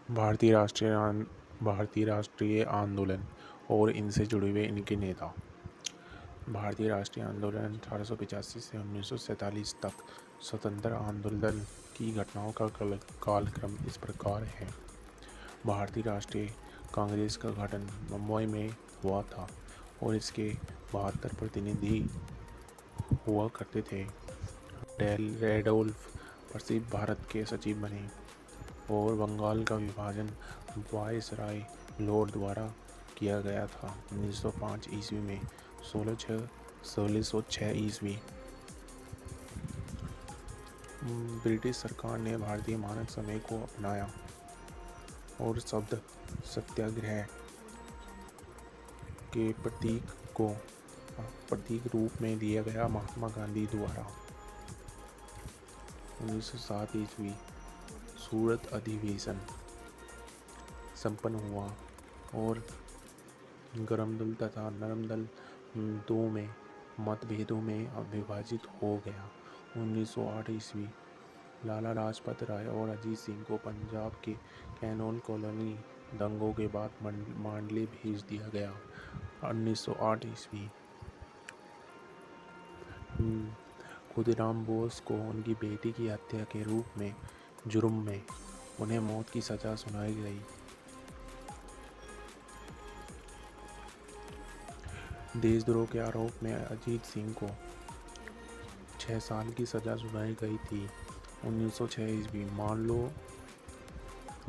भारतीय राष्ट्रीय आंदोलन और इनसे जुड़े हुए इनके नेता। भारतीय राष्ट्रीय आंदोलन 1885 से 1947 तक स्वतंत्रता आंदोलन की घटनाओं का कालक्रम इस प्रकार है। भारतीय राष्ट्रीय कांग्रेस का गठन मुंबई में हुआ था और इसके 72 प्रतिनिधि हुआ करते थे। रेडोल्फ प्रसिद्ध भारत के सचिव बने और बंगाल का विभाजन वायसराय लॉर्ड द्वारा किया गया था 1905 ईस्वी में। 1606 ईस्वी ब्रिटिश सरकार ने भारतीय मानक समय को अपनाया और शब्द सत्याग्रह के प्रतीक रूप में दिया गया महात्मा गांधी द्वारा। 1907 ईस्वी सूरत अधिवेशन संपन्न हुआ और गर्म दल तथा नरम दल दो में मतभेदों में विभाजित हो गया। 1908 ईस्वी लाला लाजपत राय और अजीत सिंह को पंजाब के कैनोल कॉलोनी दंगों के बाद मांडले भेज दिया गया। 1908 ईस्वी खुदीराम बोस को उनकी बेटी की हत्या के जुर्म में उन्हें मौत की सजा सुनाई गई। देशद्रोह के आरोप में अजीत सिंह को 6 साल की सजा सुनाई गई थी। 1906 ईस्वी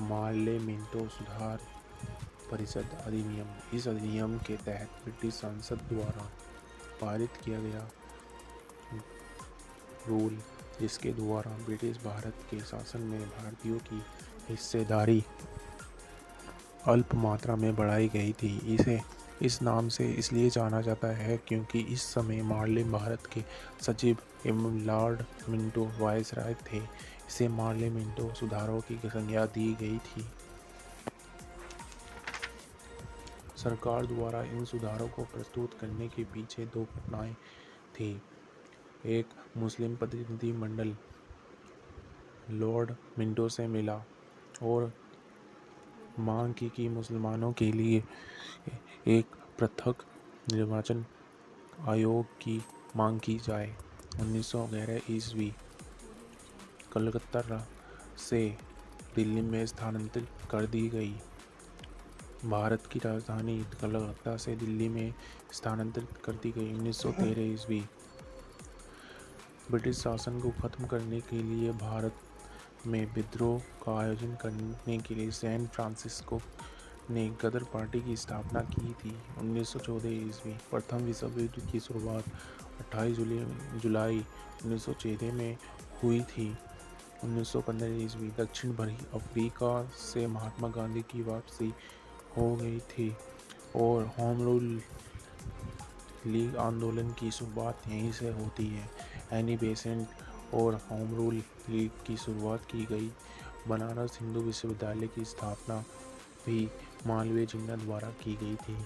मार्ले मिंटो सुधार परिषद अधिनियम। इस अधिनियम के तहत ब्रिटिश संसद द्वारा पारित किया गया रूल, जिसके द्वारा ब्रिटिश भारत के शासन में भारतीयों की हिस्सेदारी अल्प मात्रा में बढ़ाई गई थी। इसे इस नाम से इसलिए जाना जाता है क्योंकि इस समय मार्ले भारत के सचिव एवं लॉर्ड मिंटो वायसराय थे। इसे मार्ले मिंटो सुधारों की संज्ञा दी गई थी। सरकार द्वारा इन सुधारों को प्रस्तुत करने के पीछे 2 घटनाएं थी। एक, मुस्लिम प्रतिनिधि मंडल लॉर्ड मिंटो से मिला और मांग की कि मुसलमानों के लिए एक पृथक निर्वाचन आयोग की मांग की जाए। 1911 ईस्वी कलकत्ता से दिल्ली में स्थानांतरित कर दी गई। भारत की राजधानी कलकत्ता से दिल्ली में स्थानांतरित कर दी गई। 1913 ईस्वी ब्रिटिश शासन को खत्म करने के लिए भारत में विद्रोह का आयोजन करने के लिए सैन फ्रांसिस्को ने गदर पार्टी की स्थापना की थी। 1914 ईस्वी प्रथम विश्व युद्ध की शुरुआत 28 जुलाई 1914 में हुई थी। 1915 ईस्वी दक्षिण अफ्रीका से महात्मा गांधी की वापसी हो गई थी और होम रूल लीग आंदोलन की शुरुआत यहीं से होती है। एनी बेसेंट और होम रूल लीग की शुरुआत की गई। बनारस हिंदू विश्वविद्यालय की स्थापना भी मालवीय जिन्ना द्वारा की गई थी।